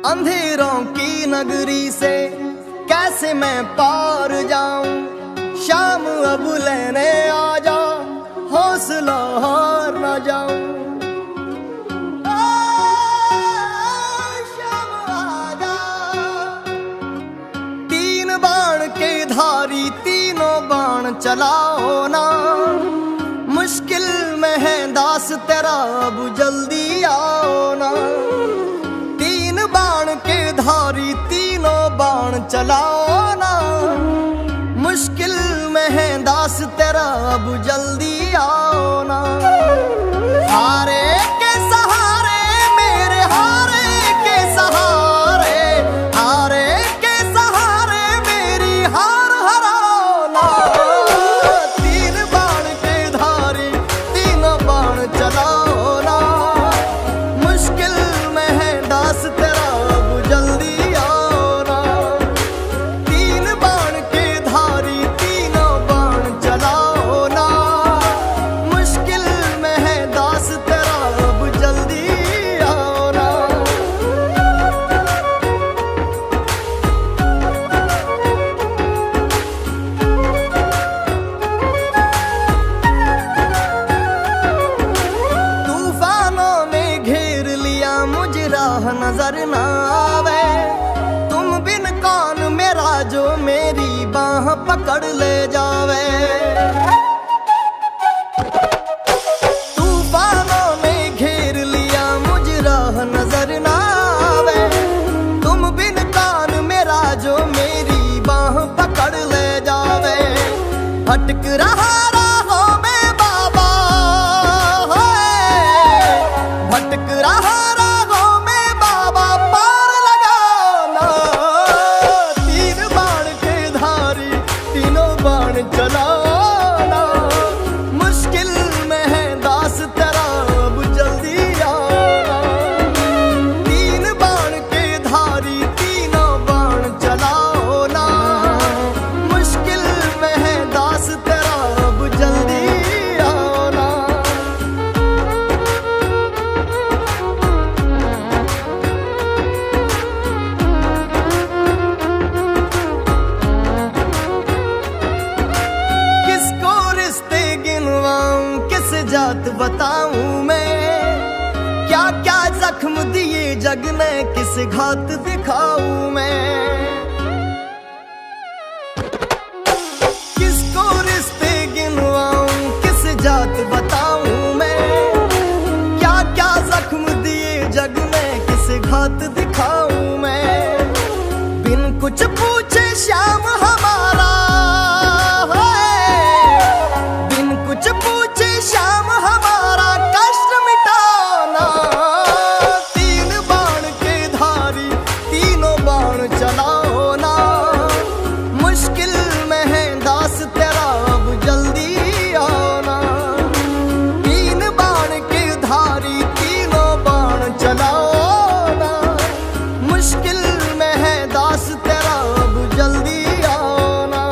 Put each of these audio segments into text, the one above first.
अंधेरों की नगरी से कैसे मैं पार जाऊं। शाम अब लेने आ जा, हौसला हार ना जाऊं। शाम आ जा। तीन बाण के धारी तीनों बाण चलाओ ना। मुश्किल में है दास तेरा, अब जल्दी आओ ना। तीन बाण के धारी तीनों बाण चलाओ ना। मुश्किल में है दास तेरा, अब जल्दी आओ ना। हारे के सहारे मेरे, हारे के सहारे, हारे के सहारे मेरी हार हराओ ना। तीन बाण के धारी तीनों बाण चलाओ ना। मुश्किल में है दास तेरा, अब जल्दी आओ ना। तीन बाण के धारी तीनों बाण चलाओ ना। मुश्किल में है दास तेरा, अब जल्दी आओ ना। तूफानों ने घेर लिया मुझे, राह नजर ना आवे। तुम बिन कौन मेरा, जो मेरी बाह पकड़ ले जावे। तूफानों ने घेर लिया मुझे, राह नजर ना आवे। तुम बिन कौन मेरा, जो मेरी बाह पकड़ ले जावे। भटक रहा राहों में बाबा, भटक रहा राहों में बाबा, पार लगाओ ना। तीन बाण के धारी तीनों बाण चलाओ ना। मुश्किल में है दास तेरा, अब जल्दी आओ ना। तीन बाण के धारी तीनों बाण चलाओ ना। मुश्किल में है दास तेरा, अब जल्दी आओ ना। किसको रिश्ते गिनवाऊं, किस जात बताऊं मैं। क्या क्या जख्म दिए जग ने, किस घात दिखाऊं मैं। किसको रिश्ते गिनवाऊं, किस जात बताऊं मैं। क्या क्या जख्म दिए जग ने, किस घात दिखाऊं मैं। बिन कुछ पूछे श्याम हमारा, बिन कुछ पूछे श्याम हमारा, कष्ट मिटाना। तीन बाण के धारी तीनों बाण चलाओ ना। मुश्किल में है दास तेरा, अब जल्दी आओ ना। तीन बाण के धारी तीनों बाण चलाओ ना। मुश्किल में है दास तेरा, अब जल्दी आओ ना।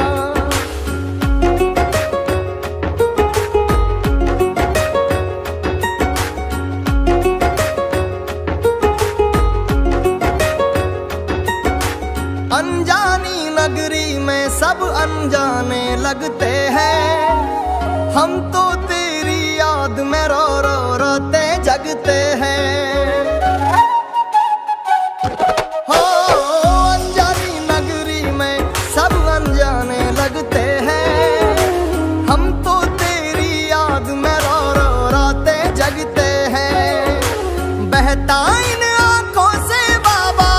अनजानी नगरी में सब अनजाने लगते हैं। हम तो तेरी याद में रो रो रोते जगते हैं। हो अनजानी नगरी में सब अनजाने लगते हैं। हम तो तेरी याद में रो रो रोते जगते हैं। बहता इन आंखों से बाबा,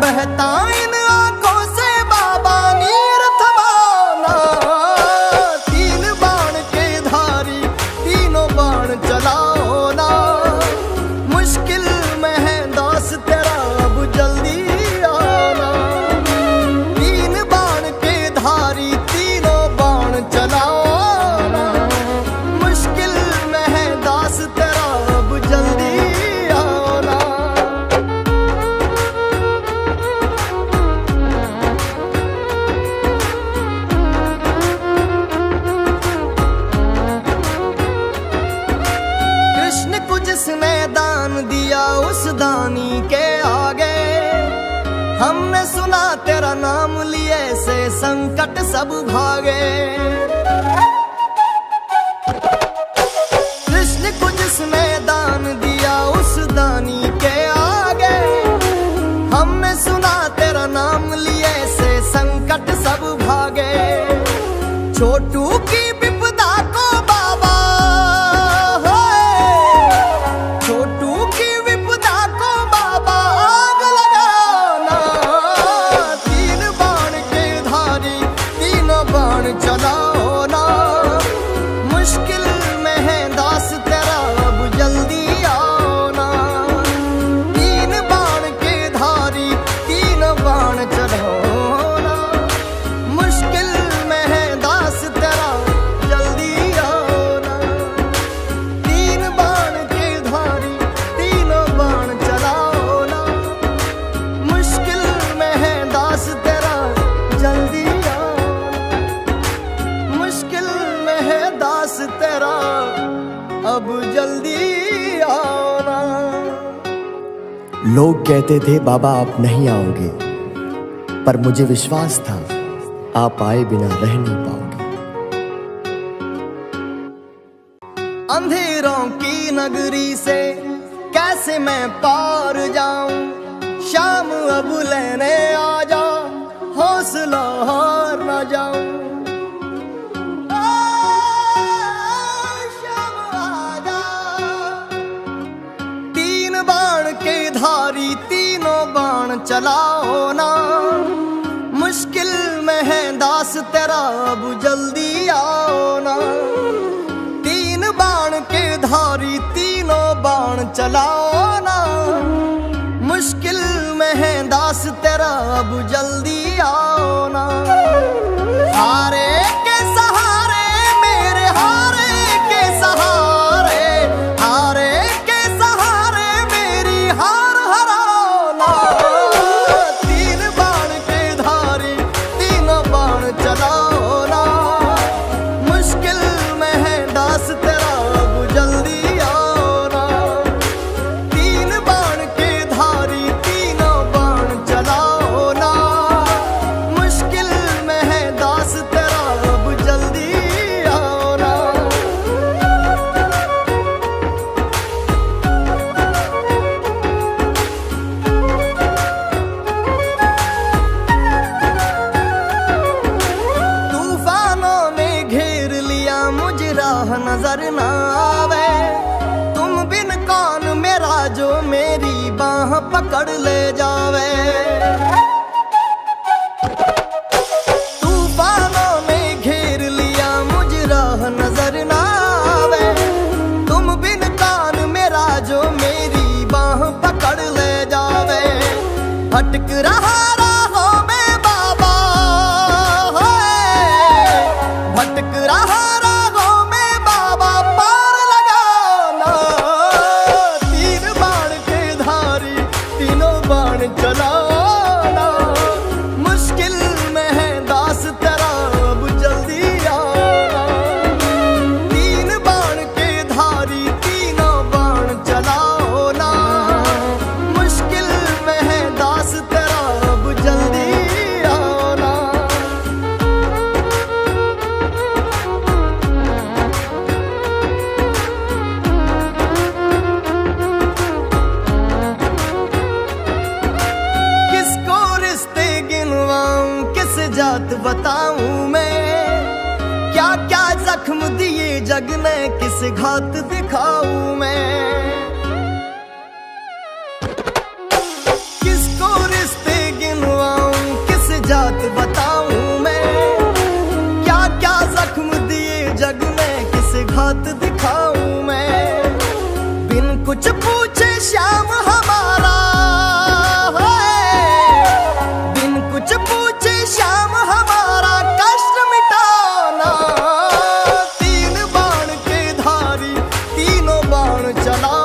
बहता इन आंखों से बाबा, नीर थमाओ ना। तीन बाण के धारी तीनों बाण चलाओ ना। मुश्किल तेरा नाम लिए से संकट सब भागे। कृष्ण को जिसने दान दिया उस दानी के आगे, हमने सुना तेरा नाम लिए से संकट सब भागे। छोटू की विपदा को बाबा, छोटू की विपदा को बाबा आग लगाना। तीन बाण के धारी तीनों बाण चलाओ ना, मुश्किल में है दास तेरा अब जल्दी आओ ना। तीन बाण के धारी तीनों बाण चलाओ ना, मुश्किल में है दास तेरा जल्दी आओ ना। तीन बाण के धारी तीनों बाण चलाओ ना, मुश्किल में है दास तेरा जल्दी आओ ना। मुश्किल में है दास तेरा अब जल्दी आओ ना। लोग कहते थे बाबा आप नहीं आओगे, पर मुझे विश्वास था आप आए बिना रह नहीं पाओगे। अंधेरों की नगरी से कैसे मैं पार जाऊं, शाम अब लेने आ जा, हौसला हार ना जाऊं। शाम आ जा। तीन बाण के धारी तीनों बाण चलाओ ना, मुश्किल में है दास तेरा अब जल्दी आओ ना। तीन बाण के धारी तीनों बाण चलाओ ना, मुश्किल में है दास तेरा अब जल्दी आओ ना। हारे के सहारे मेरे हारे के सहारे, हारे के सहारे मेरी हार हराओ ना। तीन बाण के धारी तीनों बाण चलाओ ना, मुश्किल में है दास तेरा अब जल्दी आओ ना। तीन बाण के धारी तीनों बाण चलाओ ना, मुश्किल में है दास तेरा अब जल्दी आओ ना। तूफानों ने घेर लिया मुझे राह नजर ना आवे, तुम बिन कौन मेरा जो मेरी बाह पकड़ ले जावे। तूफानों ने घेर लिया मुझे राह नजर ना आवे, तुम बिन कौन मेरा जो मेरी बाह पकड़ ले जावे। भटक रहा राहों में बाबा, भटक रहा राहों में बाबा, पार लगाओ ना। तीन बाण के धारी तीनों बाण चलाओ ना, मुश्किल में है दास तेरा अब जल्दी आओ ना। तीन बाण के धारी तीनों बाण चलाओ ना, मुश्किल में है दास तेरा अब जल्दी आओ ना। किसको रिश्ते गिनवाऊं किस जात बताऊं मैं, क्या क्या जख्म दिए जग ने किस घात दिखाऊं मैं। किसको रिश्ते गिनवाऊं किस जात बताऊं मैं, क्या क्या जख्म दिए जग ने किस घात दिखाऊं मैं। बिन कुछ पूछे श्याम हमारा, बिन कुछ पूछे श्याम हमारा कष्ट मिटाना। तीन बाण के धारी तीनों बाण चला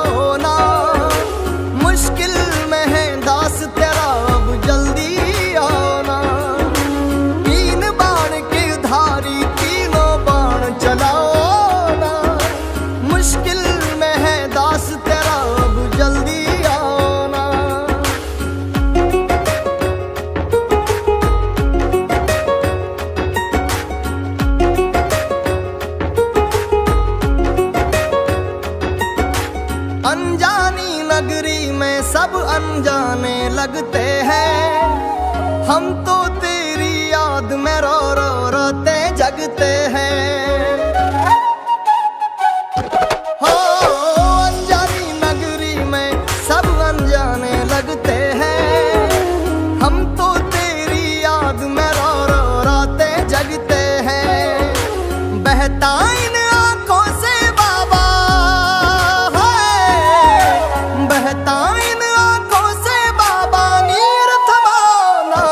अनजानी नगरी में सब अनजाने लगते हैं। हम तो तेरी याद में रो रो रोते जगते हैं। हो अनजानी नगरी में सब अनजाने लगते हैं। हम तो तेरी याद में रो रो रोते जगते हैं। बहता इन आंखों से बाबा है, बहता इन आंखों से बाबा नीर थमाना।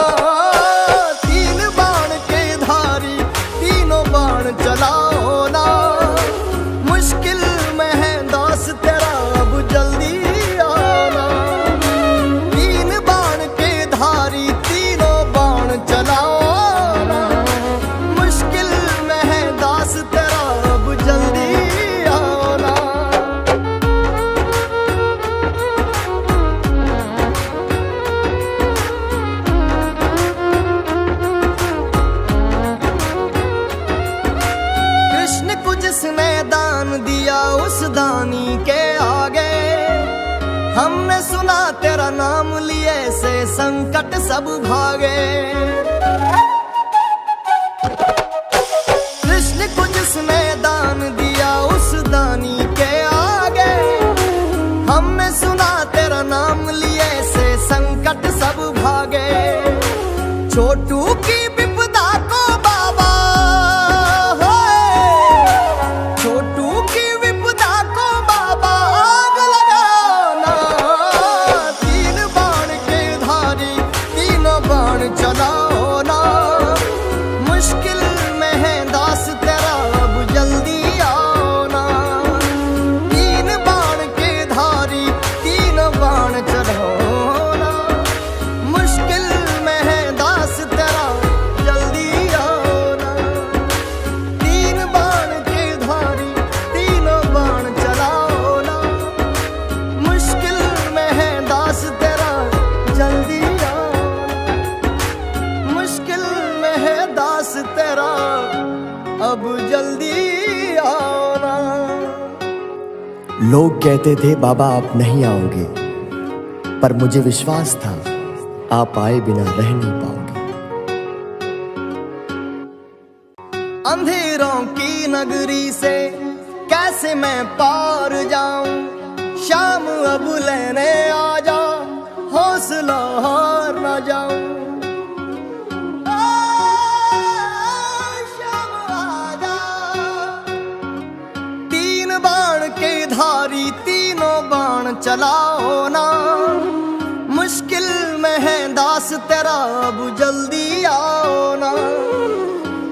तीन बाण के धारी तीनों बाण चलाओ ना। मुश्किल में है दास तेरा अब जल्दी आना। तीन बाण के धारी तीनों बाण चलाओ ना। मुश्किल में है दास तेरा अब जल्दी आना। कृष्ण को जिसने दान दिया उस दानी के आगे, हमने सुना तेरा नाम लिए से संकट सब भागे। कृष्ण को जिसने दान दिया उस दानी के आगे, हमने सुना तेरा नाम लिए से संकट सब भागे। छोटू की विपदा को बाबा छोटू की विपदा को बाबा आग लगाना। तीन बाण के धारी तीनों बाण चलाओ ना। मुश्किल में है दास तेरा अब जल्दी आओ ना। तीन बाण के धारी तीनों बाण चलाओ ना। मुश्किल में है दास तेरा जल्दी आओ ना। तीन बाण के धारी तीनों बाण चलाओ ना। मुश्किल में है दास तेरा जल्दी आओ ना। मुश्किल में है दास तेरा अब जल्दी आओ ना। लोग कहते थे बाबा आप नहीं आओगे, पर मुझे विश्वास था आप आए बिना रह नहीं पाओगे। अंधेरों की नगरी से कैसे मैं पार जाऊं। शाम अब लेने आ जा, हौसला हार न जाऊं। शाम आ जा। तीन बाण के धारी तीनों बाण चलाओ ना। मुश्किल में है दास तेरा अब जल्दी आओ ना।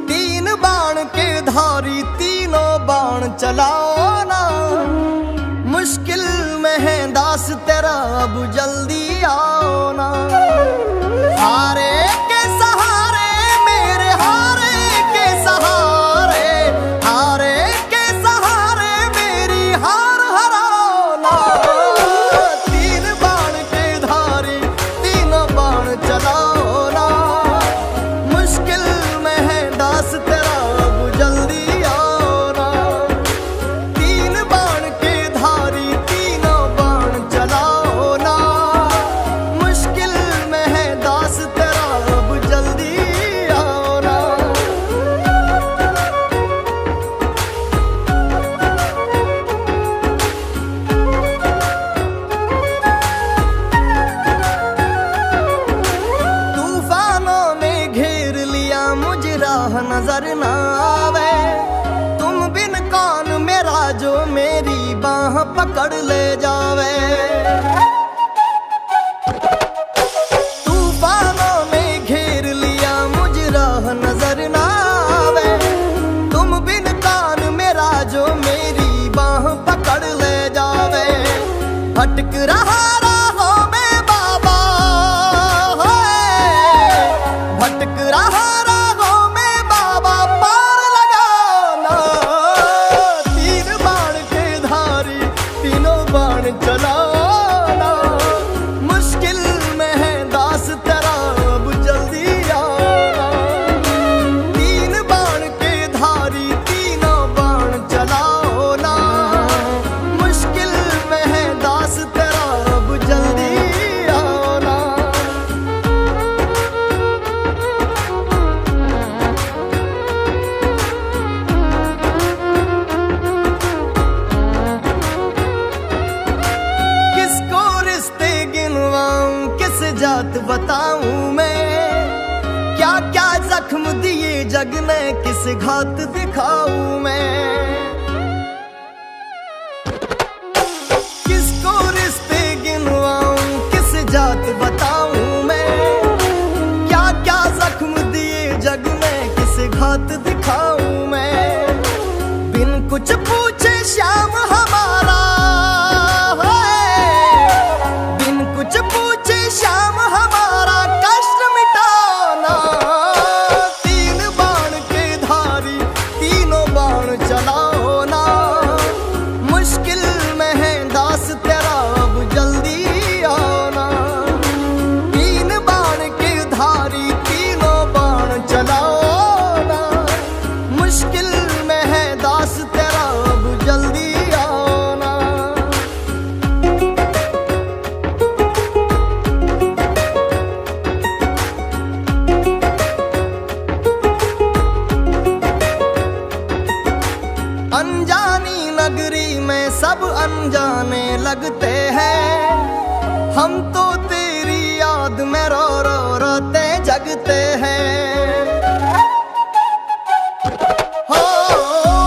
तीन बाण के धारी तीनों बाण चलाओ ना। मुश्किल में है दास तेरा अब जल्दी आओ ना। हारे के सहारे मेरे हारे के सहारे, हारे के सहारे मेरी हार हराओ ना। तीन बाण के धारी तीनों बाण चलाओ ना। मुश्किल में है दास तेरा अब जल्दी आओ ना। तीन जात बताऊं मैं, क्या क्या जख्म दिए जग ने किस घात दिखाऊं मैं। किसको रिश्ते गिनवाऊं किस जात बताऊं मैं, क्या क्या जख्म दिए जग ने किस घात दिखाऊं मैं। बिन कुछ पूछे श्याम हमारा, बिन कुछ पूछे श्याम हमारा कष्ट मिटाना। तीन बाण के धारी तीनों बाण चलाओ ना, मुश्किल में है दास तेरा अब जल्दी आना। तीन बाण के धारी तीनों बाण चलाओ ना, मुश्किल में है दास तेरा अब जल्दी आना। अनजानी नगरी में सब अनजाने लगते हैं, हम तो तेरी याद में रो रो रोते जगते हैं। हो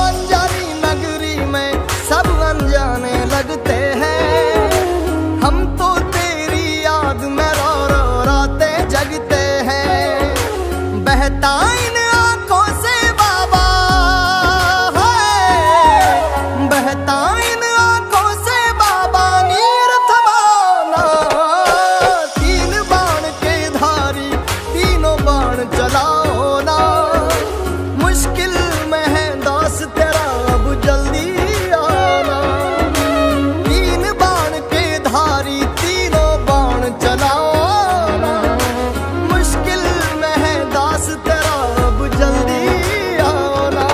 अनजानी नगरी में सब अनजाने लगते हैं, हम तो तेरी याद में रो रो रोते जगते हैं। बहता इन आंखों से बाबा है, बहता इन आंखों से बाबा नीर थमाना। तीन बाण के धारी तीनों बाण चलाओ ना, मुश्किल में है दास तेरा अब जल्दी आना। तीन बाण के धारी तीनों बाण चलाओ ना, मुश्किल में है दास तेरा अब जल्दी आना।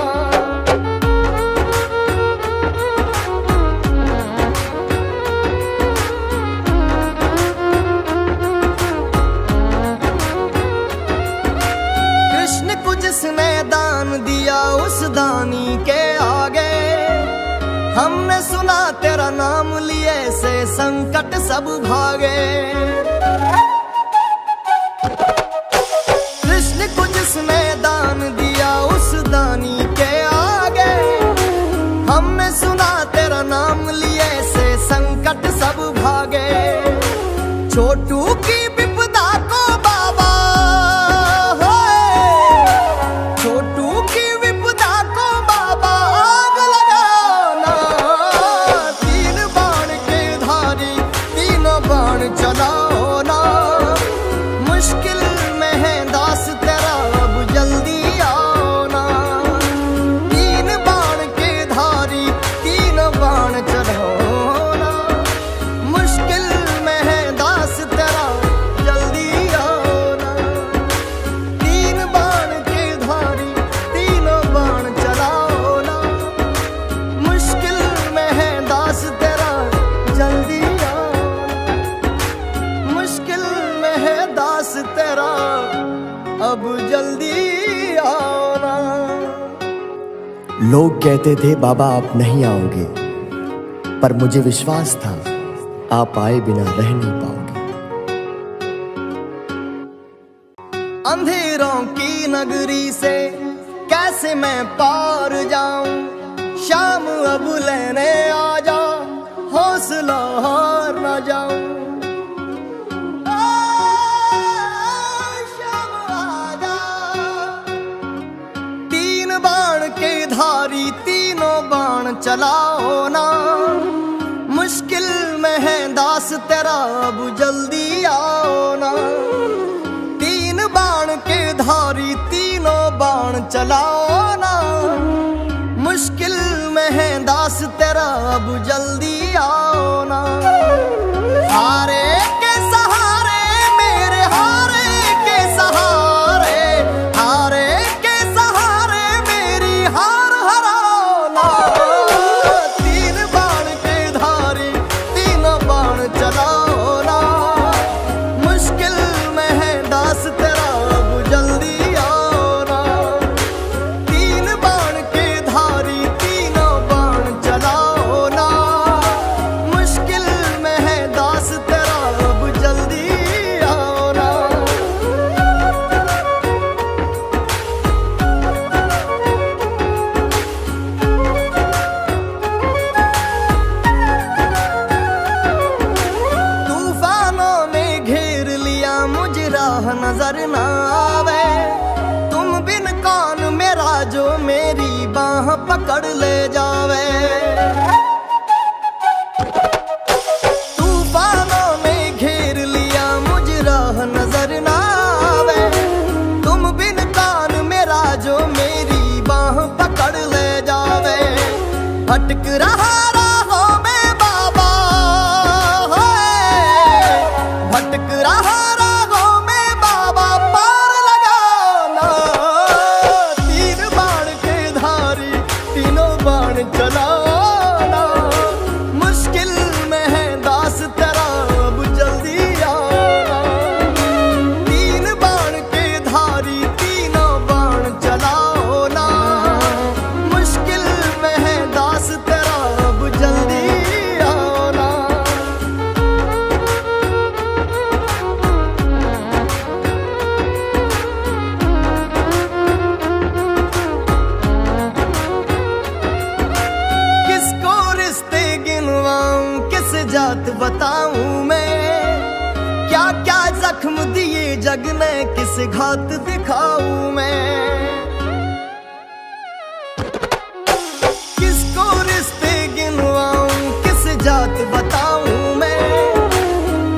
कृष्ण को जिसने दान दिया उस दानी के आगे, हमने सुना तेरा नाम लिए से संकट सब भागे। कृष्ण को जिसने दान दिया उस दानी के आगे, हमने सुना तेरा नाम लिए से संकट सब भागे। छोटू की विपदा को बाबा है, छोटू की विपदा को बाबा आग लगाना। तीन बाण के धारी तीनों बाण चलाओ ना, मुश्किल में है दास तेरा अब जल्दी आना। तीन बाण के धारी तीनों बाण चलाओ ना, मुश्किल में है दास तेरा जल्दी आना। तीन बाण के धारी तीनों बाण चलाओ ना, मुश्किल में है दास तेरा जल्दी आना। मुश्किल में है दास तेरा अब जल्दी आना। लोग कहते थे बाबा आप नहीं आओगे, पर मुझे विश्वास था आप आए बिना रह नहीं पाओगे। अंधेरों की नगरी से कैसे मैं पार जाऊं, शाम अब लेने आ जा, हौसला हार न जाऊं। शाम आ जा। तीन बाण के धारी तीनों बाण चलाओ ना, मुश्किल में है दास तेरा अब जल्दी आओ ना। तीन बाण के धारी तीनों बाण चलाओ ना, मुश्किल में है दास तेरा अब जल्दी आओ ना। हारे के सहारे मेरे हारे के सहारे, हारे के सहारे मेरी हार हराओ ना। तीन बाण के धारी तीनों बाण चलाओ ना, मुश्किल में है दास तेरा अब जल्दी आओ ना। तीन बाण के धारी तीनों बाण चलाओ ना, नजर ना आवे। तुम बिन कौन मेरा जो मेरी बाह पकड़ ले जावे। तूफानों ने घेर लिया मुझ राह नजर ना आवे। तुम बिन कौन मेरा जो मेरी बाह पकड़ ले जावे। भटक रहा राहों में बाबा, भटक रहा राहों में बाबा, पार लगाना। तीन बाण के धारी तीनों बाण चलाना। मुश्किल में है दास तेरा अब जल्दी आना। तीन बाण के धारी तीनों बाण चलाओ ना। मुश्किल में है दास तेरा अब जल्दी आना। किसको रिश्ते गिनवाऊं किस जात बताऊं मैं। क्या क्या जख्म दिए जग ने किस घात दिखाऊं मैं। किसको रिश्ते गिनवाऊं किस जात बताऊं मैं।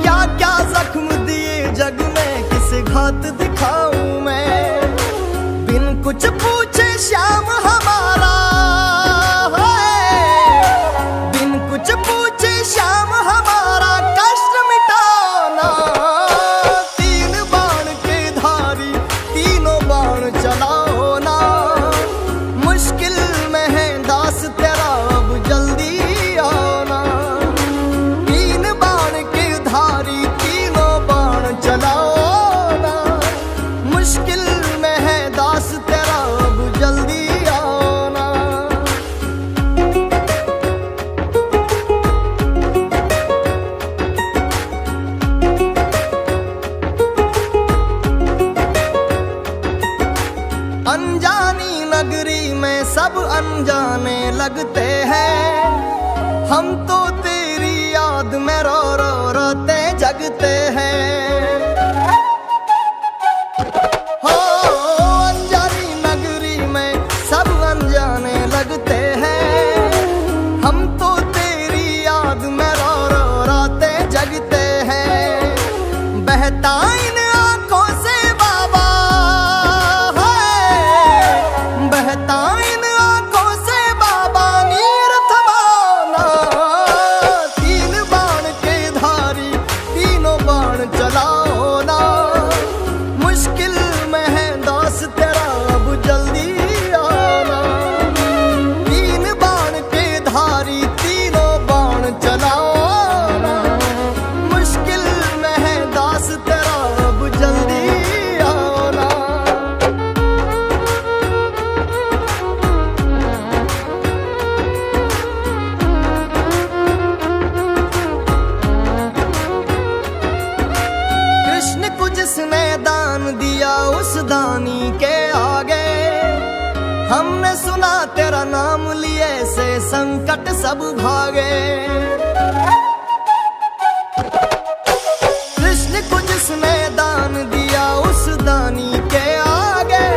क्या क्या जख्म दिए जग ने किस घात दिखाऊं मैं। बिन कुछ पूछे श्याम हमारा है। बिन कुछ पूछे श्याम हमारा कष्ट मिटाना। तीन बाण के धारी तीनों बाण चलाओ ना। मुश्किल में है दास तेरा अब जल्दी आना। तीन बाण के धारी तीनों बाण चलाओ ना। मुश्किल में है दास तेरा अब जल्दी आना। अनजानी नगरी में सब अनजाने लगते हैं। हम तो तेरी याद में रो रो रोते जगते हैं। हो अनजानी नगरी में सब अनजाने लगते हैं। हम तो तेरी याद में रो रो रोते जगते हैं। बहता इन आंखों से बाबा है। बहता इन आंखों से बाबा नीर थमाना। तीन बाण के धारी तीनों बाण चलाओ ना। मुश्किल में है दास तेरा अब जल्दी आना। तीन बाण के धारी तीनों बाण चलाओ ना। मुश्किल में है दास तेरा अब जल्दी आना। कृष्ण को जिसने दान दिया उस दानी के आगे। हमने सुना तेरा नाम लिए से संकट सब भागे। कृष्ण को जिसने दान दिया उस दानी के आगे।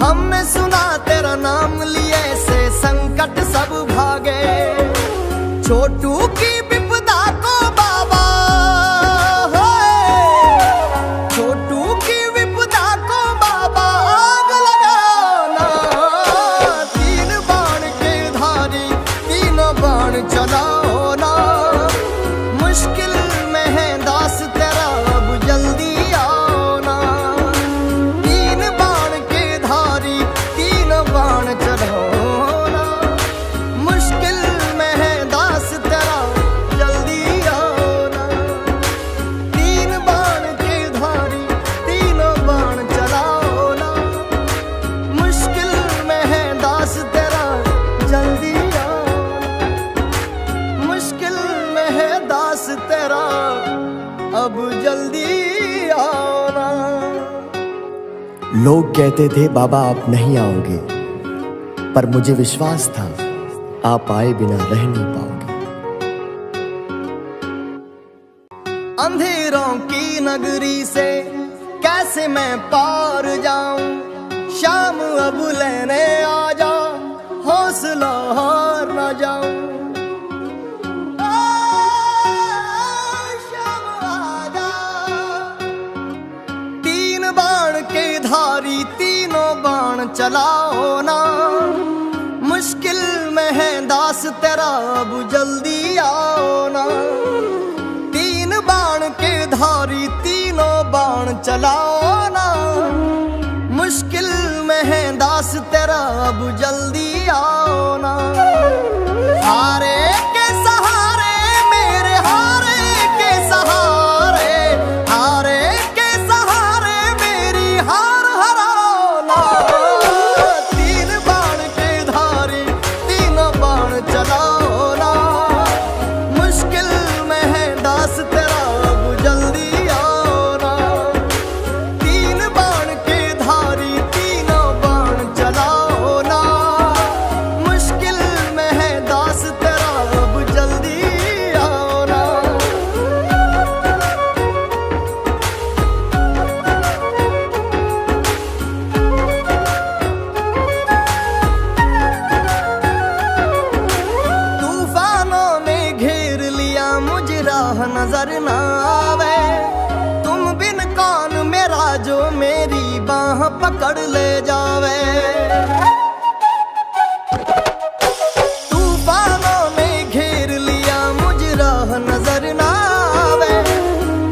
हमने सुना तेरा नाम लिए से संकट सब भागे। छोटू की विपदा को बाबा है। छोटू की विपदा को बाबा आग लगाना। तीन बाण के धारी तीनों बाण चलाओ ना। मुश्किल में है दास तेरा अब जल्दी आना। तीन बाण के धारी तीनों बाण चलाओ ना। मुश्किल में है दास तेरा जल्दी आना। तीन बाण के धारी तीनों बाण चलाओ ना। मुश्किल में है दास तेरा जल्दी आना। मुश्किल में है दास तेरा अब जल्दी आना। लोग कहते थे बाबा आप नहीं आओगे, पर मुझे विश्वास था आप आए बिना रह नहीं पाओगे। अंधेरों की नगरी से कैसे मैं पार जाऊं, शाम अब लेने आ जा, हौसला हार ना जाऊं। शाम आ जा। तीन बाण के धारी तीनों बाण चलाओ ना, मुश्किल में है दास तेरा अब जल्दी आओ ना। तीन बाण के धारी तीनों बाण चलाओ ना, मुश्किल में है दास तेरा अब जल्दी आओ ना। हारे के सहारे मेरे हारे के सहारे, हारे के सहारे मेरी हार हराओ ना। तीन बाण के धारी तीनों बाण चलाओ ना, मुश्किल में है दास तेरा अब जल्दी आओ ना। तीन बाण के धारी तीनों बाण चलाओ ना, मुश्किल में है दास तेरा अब जल्दी आओ ना। तूफानों ने घेर लिया मुझे राह नजर ना आवे, तुम बिन कौन मेरा जो मेरी बाह पकड़ ले जावे। तूफानों ने घेर लिया मुझे राह नजर ना आवे,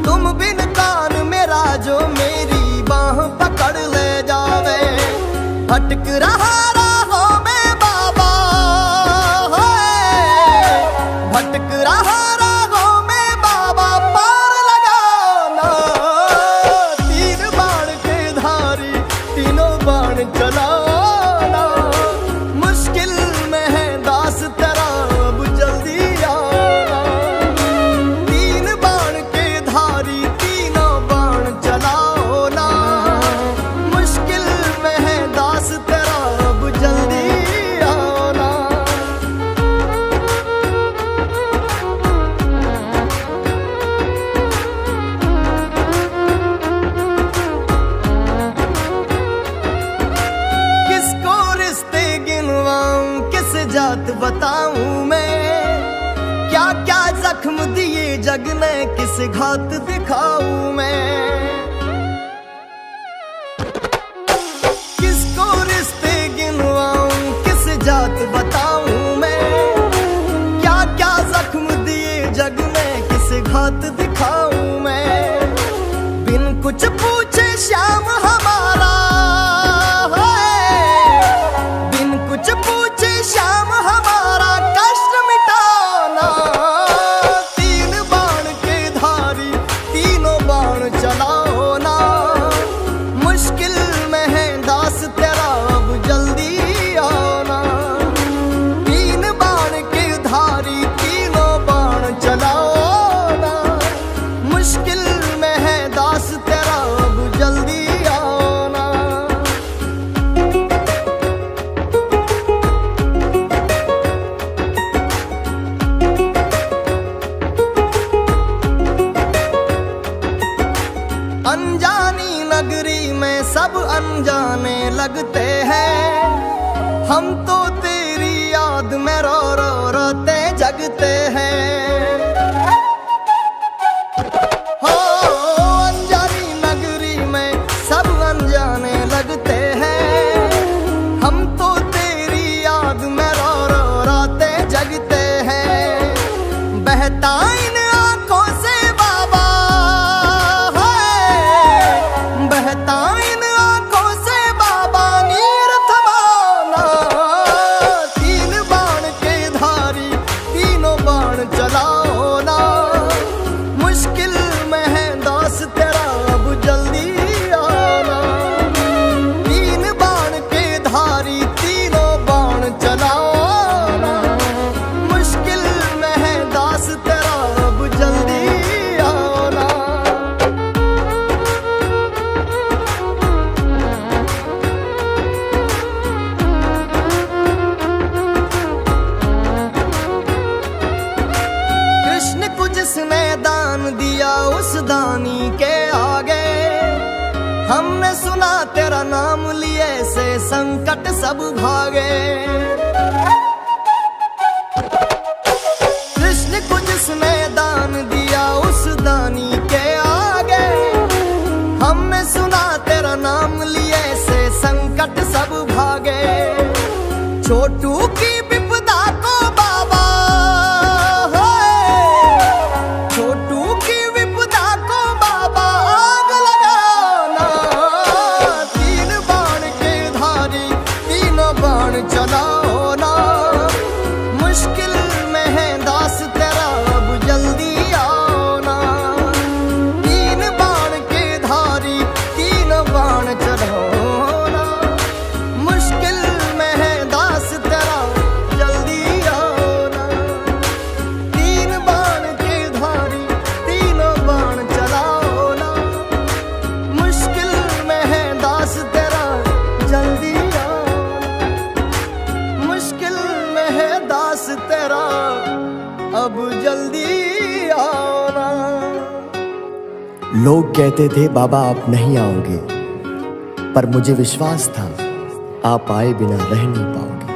तुम बिन कौन मेरा जो मेरी बाह पकड़ ले जावे। भटक रहा राहों में बाबा, भटक रहा राहों में बाबा, पार लगाना। तीन बाण के धारी तीनों बाण चलाना, मुश्किल में है दास तेरा अब जल्दी आना। तीन बाण के धारी तीनों बाण चलाओ ना, मुश्किल में है दास तेरा अब जल्दी आओ ना। किसको रिश्ते गिनवाऊं, किस जात बताऊं मैं, क्या क्या जख्म दिए जग ने, किस घात दिखाऊं मैं। किसको रिश्ते गिनवाऊं, किस जात बताऊं मैं, क्या क्या जख्म दिए जग ने, किस घात दिखाऊं मैं। बिन कुछ पूछे श्याम हमारा है, बिन कुछ पूछे श्याम हमारा कष्ट मिटाना। तीन बाण के धारी तीनों बाण चलाओ ना, मुश्किल में है दास तेरा अब जल्दी आओ ना। तीन बाण के धारी तीनों बाण चलाओ ना, मुश्किल में है दास तेरा अब जल्दी आओ ना। अनजानी नगरी में सब अनजाने लगते हैं, हम तो तेरी याद में रो रो रोते जगते हैं। हो अनजानी नगरी में सब अनजाने लगते हैं, हम तो तेरी याद में रो रो रोते जगते हैं। बहता इन आंखों से बाबा है, बहता इन आंखों से बाबा नीर थमाना। तीन बाण के धारी तीनों बाण चलाओ ना, मुश्किल में है दास तेरा अब जल्दी आना। तीन बाण के धारी तीनों बाण चलाओ ना, मुश्किल में है दास तेरा अब जल्दी आना। कृष्ण को जिसने दान दिया उस दानी के आगे, हमने सुना तेरा नाम लिए से संकट सब भागे। कृष्ण को जिसने दान दिया उस दानी के आगे, हमने सुना तेरा नाम लिए से संकट सब भागे। छोटू की विपदा को बाबा, छोटू की विपदा को बाबा आग लगाना। तीन बाण के धारी तीनों बाण चलाओ ना। मुश्किल में है दास तेरा अब जल्दी आओ ना। तीन बाण के धारी तीनों बाण चलाओ ना। मुश्किल में है दास तेरा जल्दी आओ ना। तीन बाण के धारी तीनों बाण चलाओ ना। मुश्किल में है दास तेरा जल्दी आओ ना। मुश्किल में है दास तेरा अब जल्दी आओ ना। लोग कहते थे बाबा आप नहीं आओगे, पर मुझे विश्वास था आप आए बिना रह नहीं पाओगे।